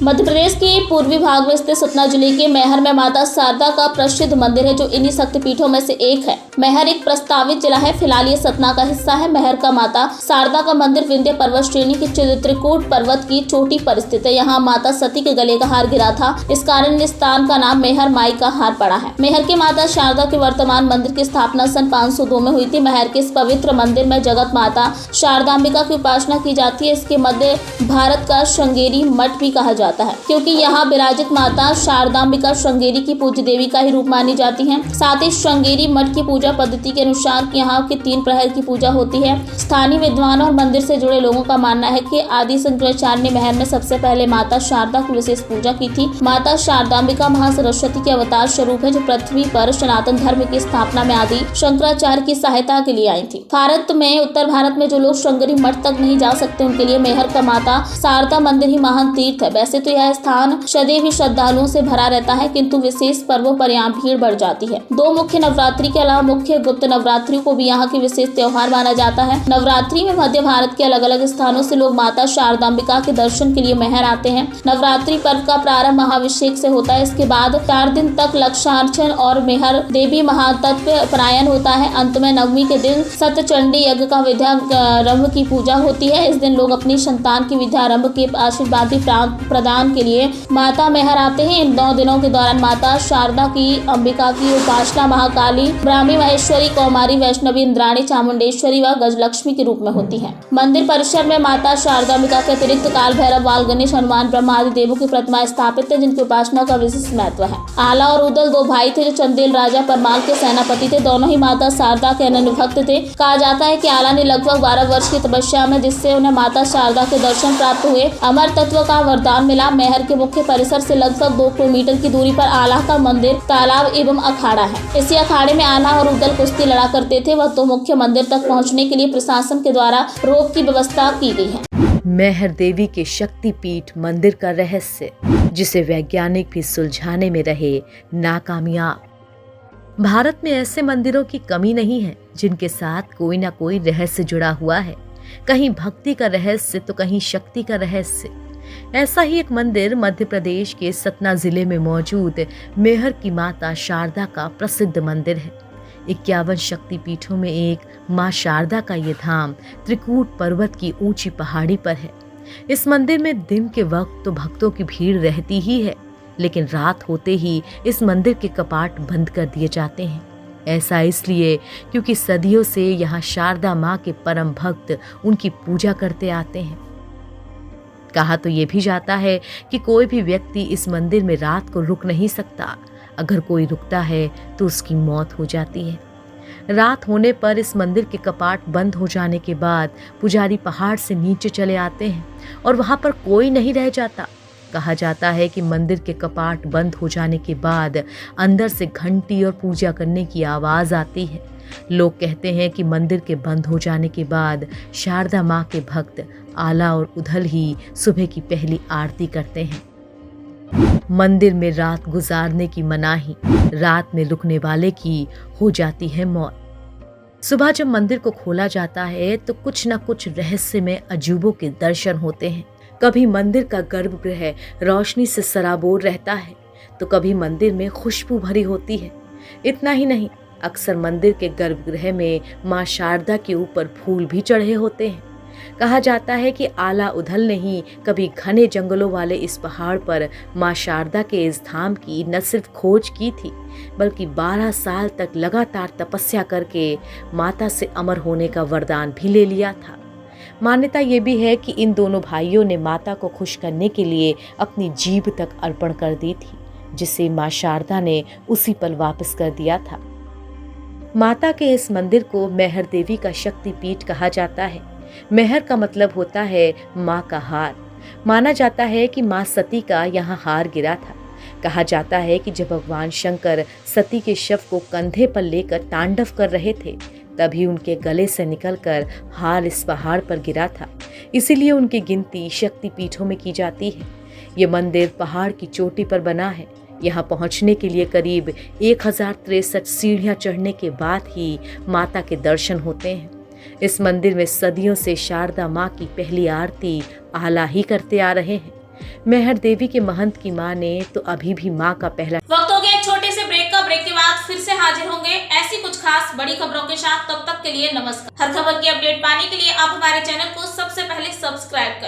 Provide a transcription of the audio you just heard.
मध्य प्रदेश के पूर्वी भाग में स्थित सतना जिले के मैहर में माता शारदा का प्रसिद्ध मंदिर है, जो इन्हीं शक्तिपीठों में से एक है। मैहर एक प्रस्तावित जिला है, फिलहाल ये सतना का हिस्सा है। मैहर का माता शारदा का मंदिर विंध्य पर्वत श्रेणी की चित्रकूट पर्वत की चोटी पर स्थित है। यहाँ माता सती के गले का हार गिरा था, इस कारण इस स्थान का नाम मैहर माई का हार पड़ा है। मैहर के माता शारदा के वर्तमान मंदिर की स्थापना सन 502 में हुई थी। मैहर के इस पवित्र मंदिर में जगत माता शारदांबिका की उपासना की जाती है। इसके मध्य भारत का श्रृंगेरी मठ भी कहा जाता है, क्योंकि यहाँ विराजित माता शारदांबिका श्रृंगेरी की पूज्य देवी का ही रूप मानी जाती हैं। साथ ही श्रृंगेरी मठ की पूजा पद्धति के अनुसार यहाँ की 3 प्रहर की पूजा होती है। स्थानीय विद्वानों और मंदिर से जुड़े लोगों का मानना है कि आदि शंकराचार्य ने मैहर में सबसे पहले माता शारदा की विशेष पूजा की थी। माता शारदांबिका महासरस्वती के अवतार स्वरूप है, जो पृथ्वी पर सनातन धर्म की स्थापना में आदि शंकराचार्य की सहायता के लिए आई थी। भारत में उत्तर भारत में जो लोग श्रृंगेरी मठ तक नहीं जा सकते, उनके लिए मैहर का माता शारदा मंदिर ही महान तीर्थ है। वैसे तो यह स्थान सदैव ही श्रद्धालुओं से भरा रहता है, किंतु विशेष पर्वों पर यहाँ भीड़ बढ़ जाती है। 2 मुख्य नवरात्रि के अलावा मुख्य गुप्त नवरात्रि को भी यहाँ की विशेष त्योहार माना जाता है। नवरात्रि में मध्य भारत के अलग अलग स्थानों से लोग माता शारदांबिका के दर्शन के लिए मैहर आते हैं। नवरात्रि पर्व का प्रारंभ महाभिषेक से होता है। इसके बाद 4 दिन तक लक्षार्चन और मैहर देवी महातत्व परायण होता है। अंत में नवमी के दिन सतचंडी यज्ञ का विद्यारंभ की पूजा होती है। इस दिन लोग अपनी संतान की विद्यारंभ के आशीर्वादी प्रदान के लिए माता मैहर आते हैं। इन 9 दिनों के दौरान माता शारदा की अंबिका की उपासना महाकाली, ब्राह्मी महेश्वरी, कौमारी, वैष्णवी, इंद्राणी, चामुंडेश्वरी व गजलक्ष्मी के रूप में होती है। मंदिर परिसर में माता शारदांबिका के अतिरिक्त काल भैरव, बाल गणेश, हनुमान, ब्रह्मा आदि देवों की प्रतिमाएं स्थापित है, जिनकी उपासना का विशेष महत्व है। आला और उदल 2 भाई थे, जो चंदेल राजा परमाल के सेनापति थे। दोनों ही माता शारदा के अनन्य भक्त थे। कहा जाता है कि आला ने लगभग 12 वर्ष की तपस्या में, जिससे उन्हें माता शारदा के दर्शन प्राप्त हुए, अमर तत्व का वरदान मिला। मैहर के मुख्य परिसर से लगभग 2 किलोमीटर की दूरी पर आला का मंदिर, तालाब एवं अखाड़ा है। इसी अखाड़े में आला और उदल कुश्ती लड़ा करते थे। वह तो मुख्य मंदिर तक पहुंचने के लिए प्रशासन के द्वारा रोप की व्यवस्था की गई है। मैहर देवी के शक्तिपीठ मंदिर का रहस्य, जिसे वैज्ञानिक भी सुलझाने में रहे नाकामयाब। भारत में ऐसे मंदिरों की कमी नहीं है जिनके साथ कोई ना कोई रहस्य जुड़ा हुआ है। कहीं भक्ति का रहस्य तो कहीं शक्ति का रहस्य। ऐसा ही एक मंदिर मध्य प्रदेश के सतना जिले में मौजूद मैहर की माता शारदा का प्रसिद्ध मंदिर है। 51 शक्तिपीठों में एक मां शारदा का ये धाम त्रिकूट पर्वत की ऊंची पहाड़ी पर है। इस मंदिर में दिन के वक्त तो भक्तों की भीड़ रहती ही है, लेकिन रात होते ही इस मंदिर के कपाट बंद कर दिए जाते हैं। ऐसा इसलिए क्योंकि सदियों से यहाँ शारदा माँ के परम भक्त उनकी पूजा करते आते हैं। कहा तो ये भी जाता है कि कोई भी व्यक्ति इस मंदिर में रात को रुक नहीं सकता। अगर कोई रुकता है तो उसकी मौत हो जाती है। रात होने पर इस मंदिर के कपाट बंद हो जाने के बाद पुजारी पहाड़ से नीचे चले आते हैं और वहां पर कोई नहीं रह जाता। कहा जाता है कि मंदिर के कपाट बंद हो जाने के बाद अंदर से घंटी और पूजा करने की आवाज आती है। लोग कहते हैं कि मंदिर के बंद हो जाने के बाद शारदा माँ के भक्त आला और उधल ही सुबह की पहली आरती करते हैं। मंदिर में रात गुजारने की मनाही, रात में रुकने वाले की हो जाती है मौत। सुबह जब मंदिर को खोला जाता है तो कुछ न कुछ रहस्यमय अजूबों के दर्शन होते हैं। कभी मंदिर का गर्भगृह रोशनी से सराबोर रहता है, तो कभी मंदिर में खुशबू भरी होती है। इतना ही नहीं, अक्सर मंदिर के गर्भगृह में मां शारदा के ऊपर फूल भी चढ़े होते हैं। कहा जाता है कि आला उधल ने ही कभी घने जंगलों वाले इस पहाड़ पर मां शारदा के इस धाम की न सिर्फ खोज की थी, बल्कि 12 साल तक लगातार तपस्या करके माता से अमर होने का वरदान भी ले लिया था। मान्यता ये भी है कि इन दोनों भाइयों ने माता को खुश करने के लिए अपनी जीभ तक अर्पण कर दी थी, जिसे मां शारदा ने उसी पल वापस कर दिया था। माता के इस मंदिर को मैहर देवी का शक्तिपीठ कहा जाता है। मैहर का मतलब होता है माँ का हार। माना जाता है कि माँ सती का यहाँ हार गिरा था। कहा जाता है कि जब भगवान शंकर सती के शव को कंधे पर लेकर तांडव कर रहे थे, तभी उनके गले से निकलकर हार इस पहाड़ पर गिरा था। इसीलिए उनकी गिनती शक्तिपीठों में की जाती है। ये मंदिर पहाड़ की चोटी पर बना है। यहाँ पहुँचने के लिए करीब 1063 सीढ़ियाँ चढ़ने के बाद ही माता के दर्शन होते हैं। इस मंदिर में सदियों से शारदा माँ की पहली आरती आला ही करते आ रहे हैं। मेहर देवी के महंत की मां ने तो अभी भी मां का पहला वक्त हो गया एक छोटे से ब्रेक का। ब्रेक के बाद फिर से हाजिर होंगे ऐसी कुछ खास बड़ी खबरों के साथ। तब तक के लिए नमस्कार। हर खबर की अपडेट पाने के लिए आप हमारे चैनल को सबसे पहले सब्सक्राइब करें।